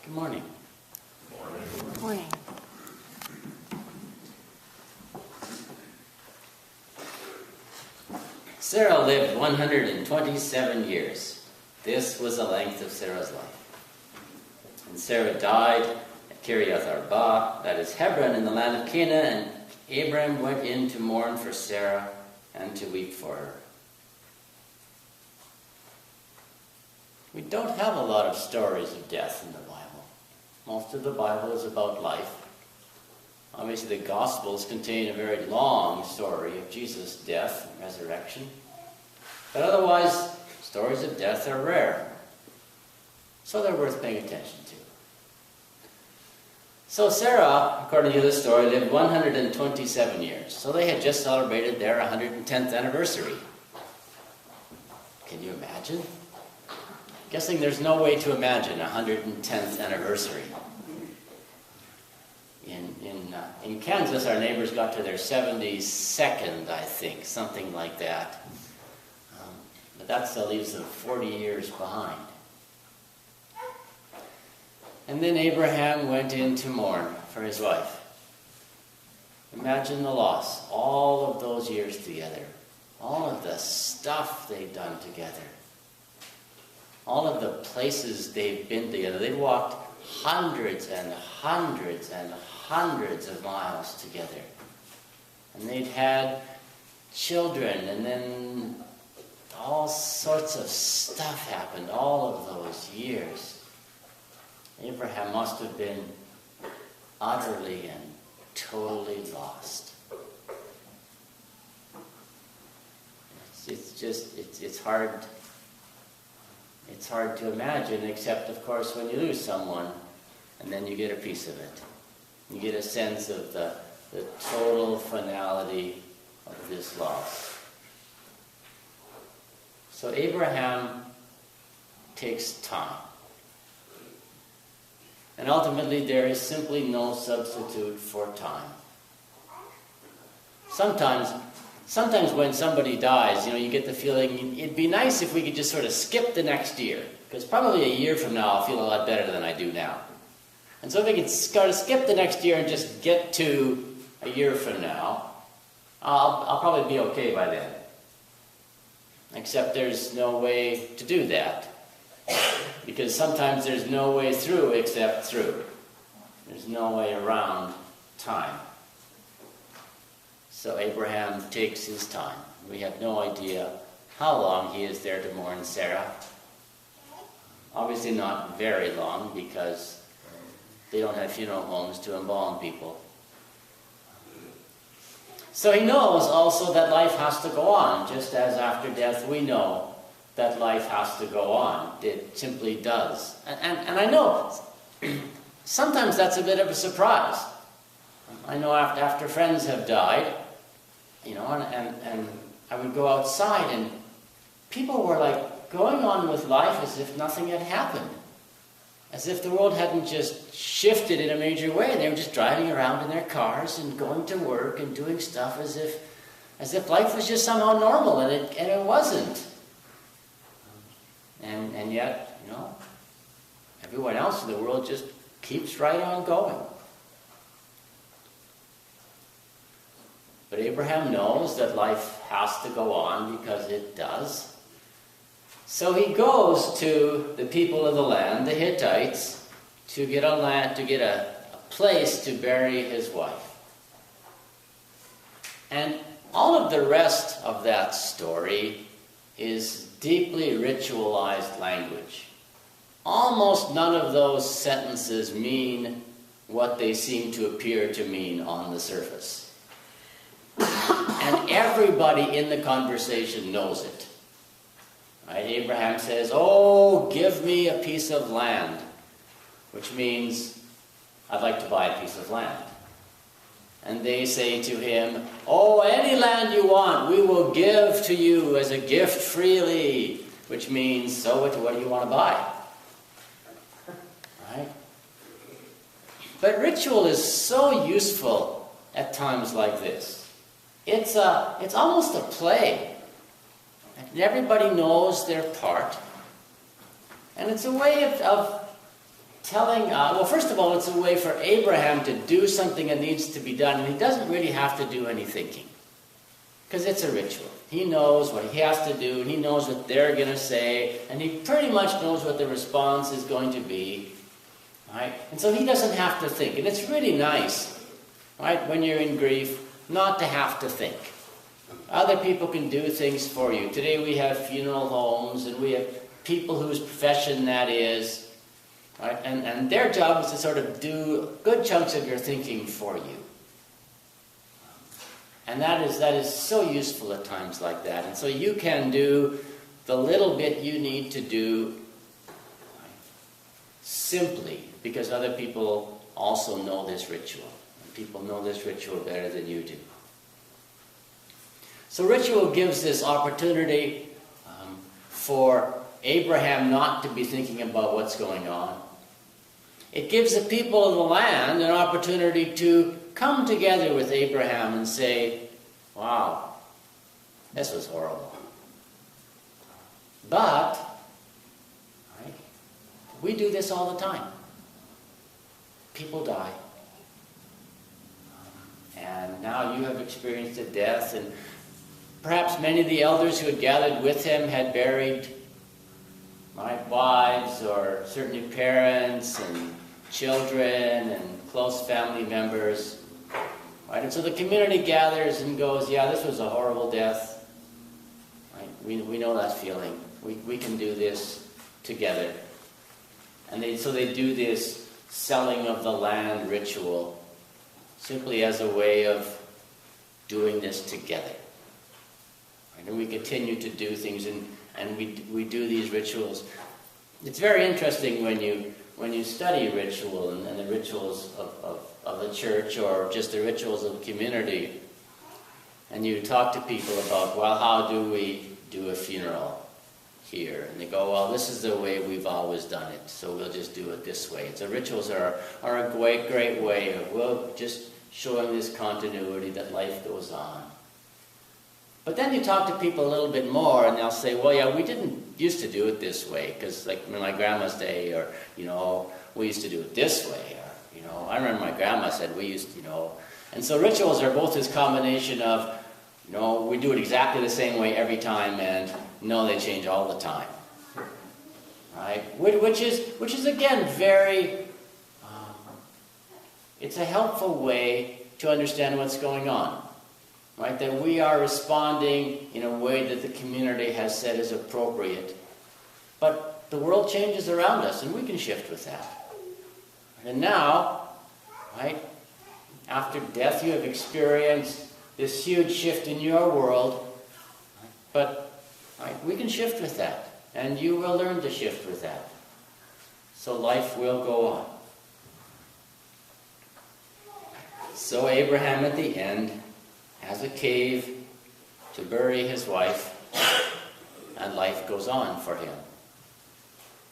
Good morning. Good morning. Sarah lived 127 years. This was the length of Sarah's life. And Sarah died at Kiriath Arba, that is Hebron, in the land of Canaan, and Abram went in to mourn for Sarah and to weep for her. We don't have a lot of stories of death in the Bible. Most of the Bible is about life. Obviously, the Gospels contain a very long story of Jesus' death and resurrection. But otherwise, stories of death are rare. So they're worth paying attention to. So Sarah, according to this story, lived 127 years. So they had just celebrated their 110th anniversary. Can you imagine? Guessing there's no way to imagine a 110th anniversary. In Kansas, our neighbors got to their 72nd, I think, something like that. But that still leaves them 40 years behind. And then Abraham went in to mourn for his wife. Imagine the loss, all of those years together, all of the stuff they've done together, all of the places they've been together. They've walked hundreds and hundreds and hundreds of miles together. And they'd had children, and then all sorts of stuff happened all of those years. Abraham must have been utterly and totally lost. It's hard to imagine, except, of course, when you lose someone, and then you get a piece of it. You get a sense of the total finality of this loss. So Abraham takes time. And ultimately, there is simply no substitute for time. Sometimes when somebody dies, you get the feeling, it'd be nice if we could just sort of skip the next year. Because probably a year from now, I'll feel a lot better than I do now. And so if we could sort of skip the next year and just get to a year from now, I'll probably be okay by then. Except there's no way to do that. Because sometimes there's no way through except through. There's no way around time. So Abraham takes his time. We have no idea how long he is there to mourn Sarah. Obviously not very long, because they don't have funeral homes to embalm people. So he knows also that life has to go on, just as after death we know that life has to go on. It simply does. And I know sometimes that's a bit of a surprise. I know after friends have died, and I would go outside and people were like going on with life as if nothing had happened. As if the world hadn't just shifted in a major way. They were just driving around in their cars and going to work and doing stuff as if life was just somehow normal, and it wasn't. And yet, everyone else in the world just keeps right on going. But Abraham knows that life has to go on because it does. So he goes to the people of the land, the Hittites, to get a place to bury his wife. And all of the rest of that story is deeply ritualized language. Almost none of those sentences mean what they seem to appear to mean on the surface. And everybody in the conversation knows it. Right? Abraham says, "Oh, give me a piece of land," which means, "I'd like to buy a piece of land." And they say to him, "Oh, any land you want, we will give to you as a gift freely," which means, "So what do you want to buy?" Right? But ritual is so useful at times like this. It's almost a play. And everybody knows their part. And it's a way of well, first of all, it's a way for Abraham to do something that needs to be done, and he doesn't really have to do any thinking, because it's a ritual. He knows what he has to do, and he knows what they're going to say, and he pretty much knows what the response is going to be, right? And so he doesn't have to think, and it's really nice, right, when you're in grief, not to have to think. Other people can do things for you. Today we have funeral homes, and we have people whose profession that is, right? And their job is to sort of do good chunks of your thinking for you. And that is so useful at times like that. And so you can do the little bit you need to do simply because other people also know this ritual. And people know this ritual better than you do. So ritual gives this opportunity for Abraham not to be thinking about what's going on. It gives the people of the land an opportunity to come together with Abraham and say, wow, this was horrible. But, right, we do this all the time. People die. And now you have experienced a death, and perhaps many of the elders who had gathered with him had buried wives or certainly parents and children and close family members. Right? And so the community gathers and goes, yeah, this was a horrible death. Right? We know that feeling. We can do this together. And so they do this selling of the land ritual simply as a way of doing this together. Right? And we continue to do things, and we do these rituals. It's very interesting when you study ritual and the rituals of the church or just the rituals of the community, and you talk to people about, well, how do we do a funeral here? And they go, well, this is the way we've always done it, so we'll just do it this way. So rituals are a great way of just showing this continuity that life goes on. But then you talk to people a little bit more, and they'll say, well, yeah, we didn't used to do it this way, because like in my grandma's day, or, we used to do it this way, or, I remember my grandma said we used to, And so rituals are both this combination of, we do it exactly the same way every time, and no, they change all the time. Right? Which is again, very, it's a helpful way to understand what's going on. Right, that we are responding in a way that the community has said is appropriate. But the world changes around us, and we can shift with that. And now, right, after death you have experienced this huge shift in your world, but right, we can shift with that, and you will learn to shift with that. So life will go on. So Abraham at the end has a cave to bury his wife, and life goes on for him.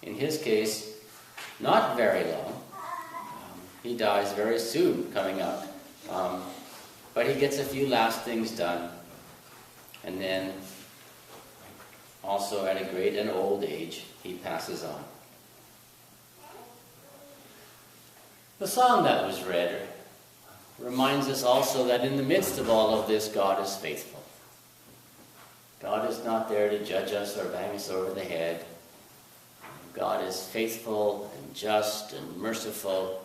In his case, not very long. He dies very soon coming up. But he gets a few last things done. And then, also at a great and old age, he passes on. The psalm that was read reminds us also that in the midst of all of this, God is faithful. God is not there to judge us or bang us over the head. God is faithful and just and merciful.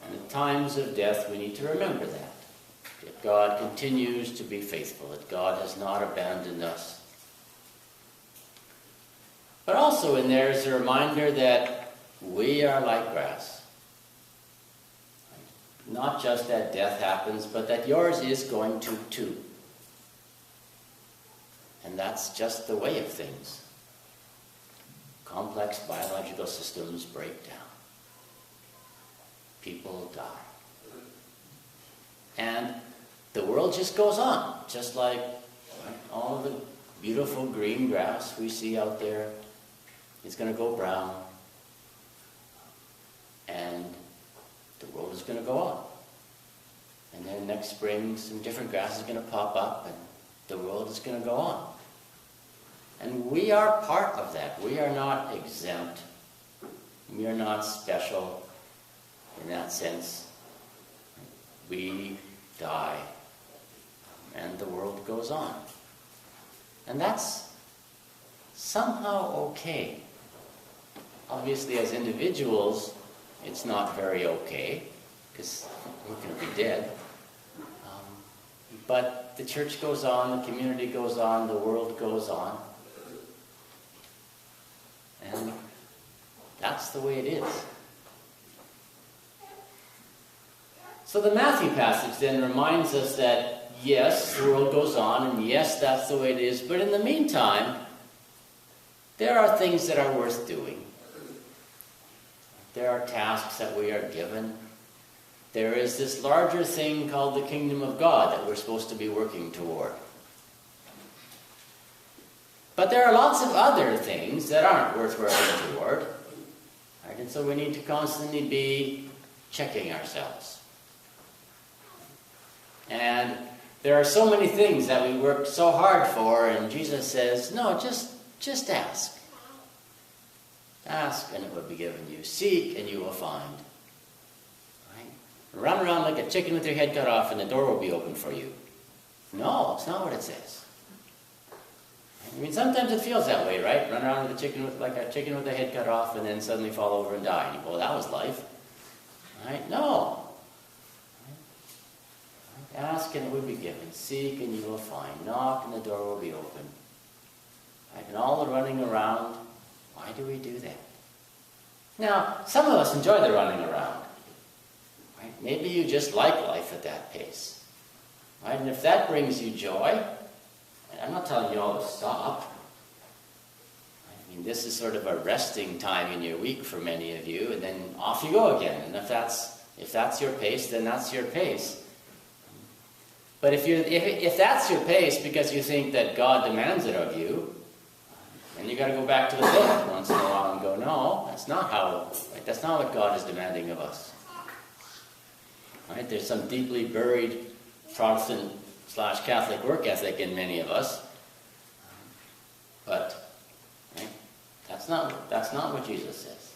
And in times of death, we need to remember that God continues to be faithful, that God has not abandoned us. But also in there is a reminder that we are like grass. Not just that death happens, but that yours is going to too. And that's just the way of things. Complex biological systems break down. People die. And the world just goes on, just like all of the beautiful green grass we see out there. It's going to go brown. And the world is going to go on. And then next spring, some different grass is going to pop up, and the world is going to go on. And we are part of that. We are not exempt. We are not special in that sense. We die, and the world goes on. And that's somehow okay. Obviously, as individuals, it's not very okay, because we're going to be dead. But the church goes on, the community goes on, the world goes on. And that's the way it is. So the Matthew passage then reminds us that, yes, the world goes on, and yes, that's the way it is, but in the meantime, there are things that are worth doing. There are tasks that we are given. There is this larger thing called the kingdom of God that we're supposed to be working toward. But there are lots of other things that aren't worth working toward. Right? And so we need to constantly be checking ourselves. And there are so many things that we work so hard for, and Jesus says, no, just ask. Ask and it will be given you. Seek and you will find. Right? Run around like a chicken with your head cut off and the door will be open for you. No, it's not what it says. I mean, sometimes it feels that way, right? Run around like a chicken with a head cut off and then suddenly fall over and die. And you go, well, that was life. Right? No. Right? Ask and it will be given. Seek and you will find. Knock and the door will be open. Right? And all the running around, why do we do that? Now, some of us enjoy the running around. Right? Maybe you just like life at that pace. Right? And if that brings you joy, I'm not telling you all to stop. I mean, this is sort of a resting time in your week for many of you, and then off you go again. And if that's your pace, then that's your pace. But if that's your pace because you think that God demands it of you, then you got to go back to the book once in a while and go, no, that's not what God is demanding of us. Right? There's some deeply buried Protestant/Catholic work ethic in many of us, but right, that's not what Jesus says.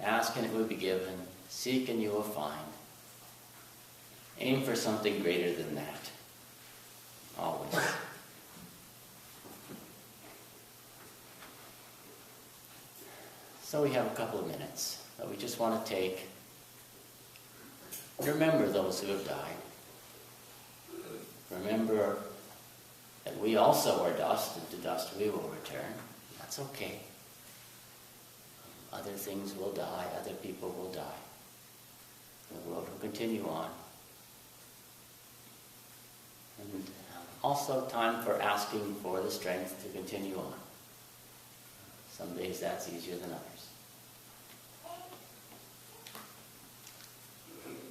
Ask and it will be given. Seek and you will find. Aim for something greater than that. Always. So we have a couple of minutes that we just want to take. Remember those who have died. Remember that we also are dust, and to dust we will return. That's okay. Other things will die, other people will die. The world will continue on. And also time for asking for the strength to continue on. Some days that's easier than others.